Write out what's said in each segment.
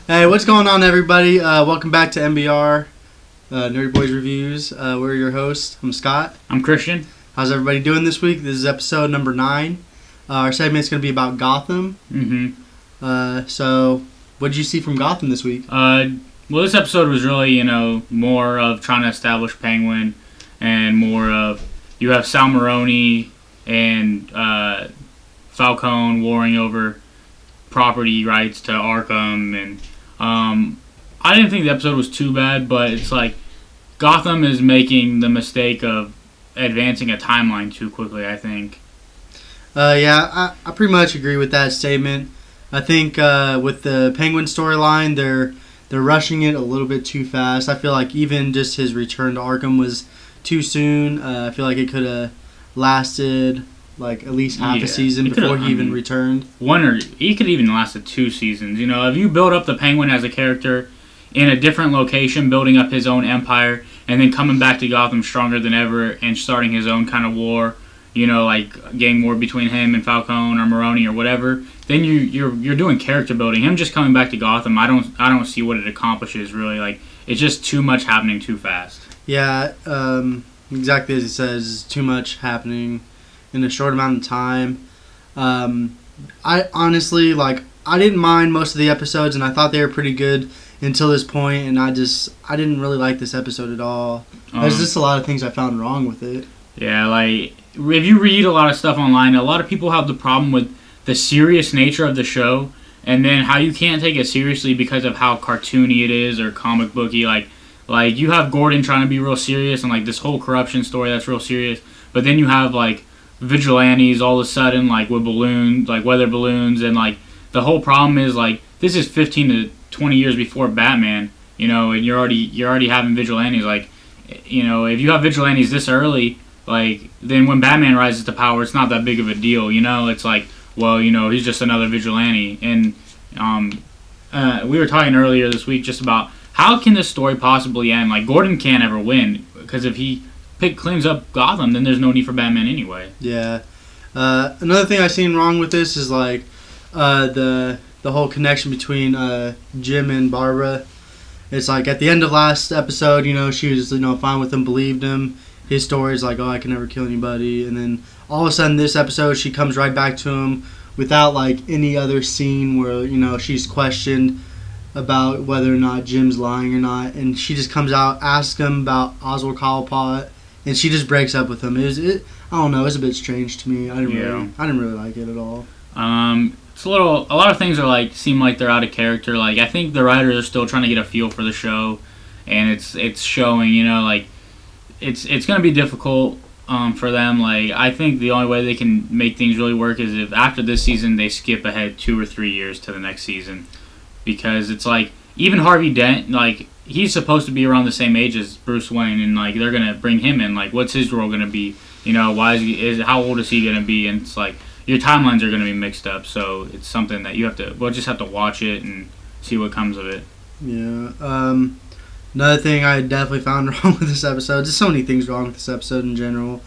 Hey, what's going on, everybody? Welcome back to MBR, Nerdy Boys Reviews. We're your hosts. I'm Scott. I'm Christian. How's everybody doing this week? This is episode number 9. Our segment's going to be about Gotham. So, what did you see from Gotham this week? Well, this episode was really, more of trying to establish Penguin and more of you have Sal Maroni and Falcone warring over property rights to Arkham, and I didn't think the episode was too bad, but it's like Gotham is making the mistake of advancing a timeline too quickly, I think. I pretty much agree with that statement. I think with the Penguin storyline, they're rushing it a little bit too fast. I feel like even just his return to Arkham was too soon. I feel like it could have lasted like at least half a season before he even returned. He could even lasted 2 seasons. If you build up the Penguin as a character in a different location, building up his own empire, and then coming back to Gotham stronger than ever and starting his own kind of war, like gang war between him and Falcone or Maroni or whatever, then you're doing character building. Him just coming back to Gotham, I don't see what it accomplishes really. Like, it's just too much happening too fast. Yeah, exactly as he says, too much happening in a short amount of time. I honestly, I didn't mind most of the episodes, and I thought they were pretty good until this point, and I didn't really like this episode at all. There's just a lot of things I found wrong with it. Yeah, like, if you read a lot of stuff online, a lot of people have the problem with the serious nature of the show, and then how you can't take it seriously because of how cartoony it is or comic booky. Like you have Gordon trying to be real serious, and like this whole corruption story that's real serious, but then you have like vigilantes all of a sudden, like with balloons, like weather balloons, and like the whole problem is like this is 15 to 20 years before Batman, and you're already having vigilantes. Like, if you have vigilantes this early, like, then when Batman rises to power, it's not that big of a deal. It's like, well, he's just another vigilante. And we were talking earlier this week just about how can this story possibly end. Like, Gordon can't ever win because if he cleans up Gotham, then there's no need for Batman anyway. Yeah. Another thing I seen wrong with this is like the whole connection between Jim and Barbara. It's like at the end of last episode, she was fine with him, believed him. His story is like, oh, I can never kill anybody, and then all of a sudden this episode she comes right back to him without like any other scene where she's questioned about whether or not Jim's lying or not, and she just comes out, asks him about Oswald Cobblepot, and she just breaks up with him. I don't know, it's a bit strange to me. I didn't really like it at all. It's a lot of things are seem like they're out of character. Like, I think the writers are still trying to get a feel for the show, and it's showing. It's going to be difficult for them. Like, I think the only way they can make things really work is if after this season they skip ahead 2 or 3 years to the next season, because it's like even Harvey Dent, like, he's supposed to be around the same age as Bruce Wayne, and like they're gonna bring him in. Like, what's his role gonna be? Why how old is he gonna be? And it's like your timelines are gonna be mixed up. So it's something that we'll just have to watch it and see what comes of it. Yeah. Another thing I definitely found wrong with this episode. There's so many things wrong with this episode in general,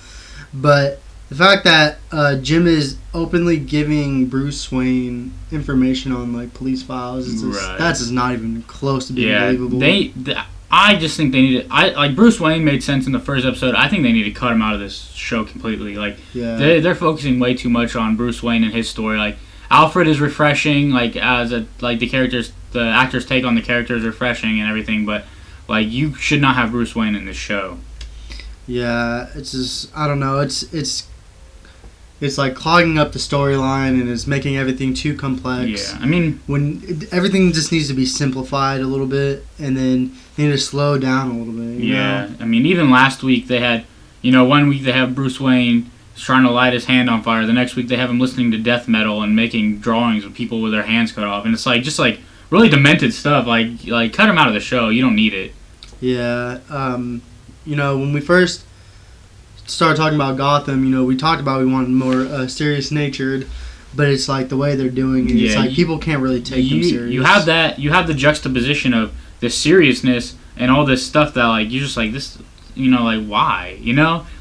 but the fact that Jim is openly giving Bruce Wayne information on like police files, that's just not even close to being believable. I just think they need to. Bruce Wayne made sense in the first episode. I think they need to cut him out of this show completely. Like, they're focusing way too much on Bruce Wayne and his story. Like, Alfred is refreshing, like the actors' take on the character is refreshing and everything, but like, you should not have Bruce Wayne in this show. Yeah, it's just, I don't know. It's like clogging up the storyline, and it's making everything too complex. Yeah, I mean, everything just needs to be simplified a little bit, and then they need to slow down a little bit. Yeah, I mean, even last week they had, 1 week they have Bruce Wayne trying to light his hand on fire. The next week they have him listening to death metal and making drawings of people with their hands cut off, and it's like just like really demented stuff. Like cut him out of the show. You don't need it. Yeah, when we first started talking about Gotham, we talked about we wanted more serious-natured, but it's like the way they're doing it. It's like people can't really take them serious. You have the juxtaposition of the seriousness and all this stuff that like you're just like this, like why,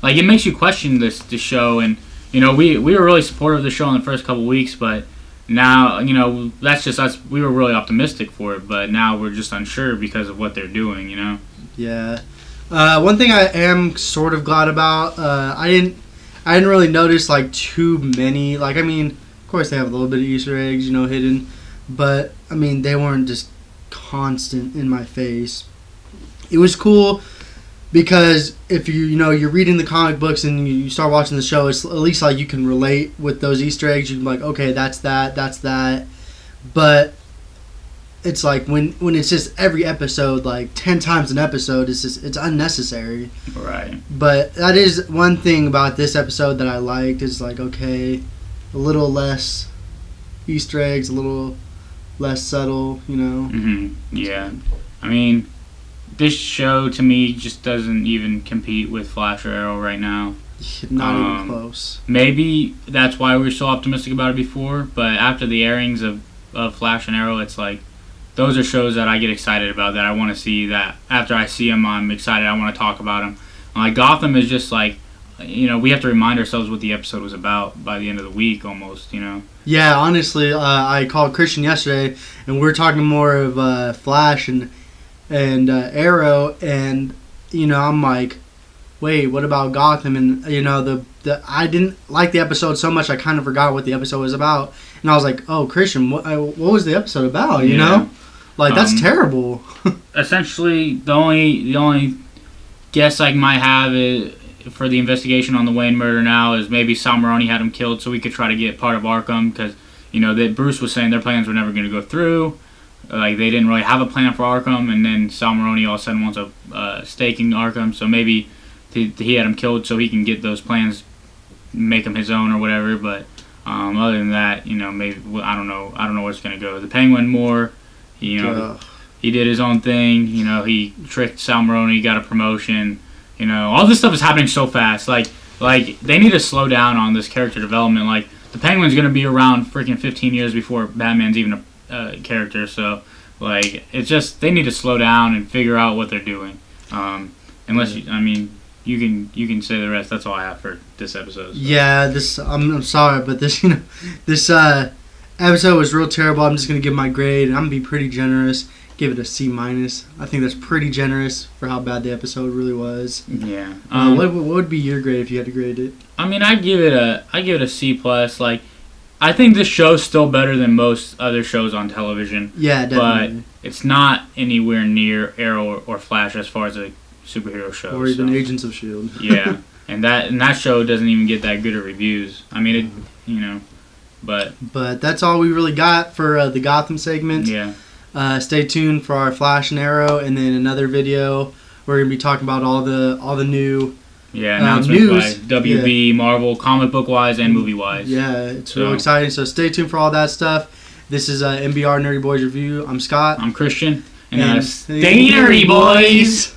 like it makes you question this show. And we were really supportive of the show in the first couple weeks, but now, you know, that's just us. We were really optimistic for it, but now we're just unsure because of what they're doing, you know? Yeah. One thing I am sort of glad about, I didn't really notice like too many. Like, I mean, of course they have a little bit of Easter eggs, you know, hidden, but I mean they weren't just constant in my face. It was cool because if you're reading the comic books and you start watching the show, it's at least like you can relate with those Easter eggs. You can be like, okay, that's that. But it's like when it's just every episode, like 10 times an episode, it's unnecessary. Right. But that is one thing about this episode that I liked is like, okay, a little less Easter eggs, a little less subtle, you know. Yeah. I mean, this show to me just doesn't even compete with Flash or Arrow right now. Not even close. Maybe that's why we were so optimistic about it before, but after the airings of Flash and Arrow, it's like those are shows that I get excited about, that I want to see, that after I see them I'm excited, I want to talk about them. Like Gotham is just like, you know, we have to remind ourselves what the episode was about by the end of the week almost, you know. Yeah, honestly, I called Christian yesterday and we were talking more of Flash and Arrow, and you know, I'm like, wait, what about Gotham? And you know, the I didn't like the episode so much I kind of forgot what the episode was about, and I was like, oh, Christian, what was the episode about? You know, like that's terrible. Essentially, the only guess I might have is, for the investigation on the Wayne murder now, is maybe Sal Maroni had him killed so we could try to get part of Arkham, because you know that Bruce was saying their plans were never going to go through. Like, they didn't really have a plan for Arkham, and then Sal Maroni all of a sudden wants a stake in Arkham, so maybe he had him killed so he can get those plans, make them his own or whatever. But other than that, you know, maybe I don't know where it's gonna go. The Penguin more, you know, he did his own thing. You know, he tricked Sal Maroni, got a promotion. You know, all this stuff is happening so fast. Like they need to slow down on this character development. Like, the Penguin's gonna be around freaking 15 years before Batman's even a character, so like it's just they need to slow down and figure out what they're doing. Unless you can say the rest. That's all I have for this episode. So. Yeah, I'm sorry, but this episode was real terrible. I'm just gonna give my grade, and I'm gonna be pretty generous. Give it a C-. I think that's pretty generous for how bad the episode really was. Yeah. What would be your grade if you had to grade it? I mean, I give it a C+. Like, I think this show's still better than most other shows on television. Yeah, definitely. But it's not anywhere near Arrow or Flash as far as a superhero show. Or even Agents of S.H.I.E.L.D. Yeah, and that show doesn't even get that good of reviews. I mean, you know, but that's all we really got for the Gotham segment. Yeah. Stay tuned for our Flash and Arrow, and then another video we're gonna be talking about all the new. Yeah, announcements by WB, Marvel, comic book wise and movie wise. Yeah, it's real exciting. So stay tuned for all that stuff. This is MBR Nerdy Boys Review. I'm Scott. I'm Christian. And stay nerdy, boys!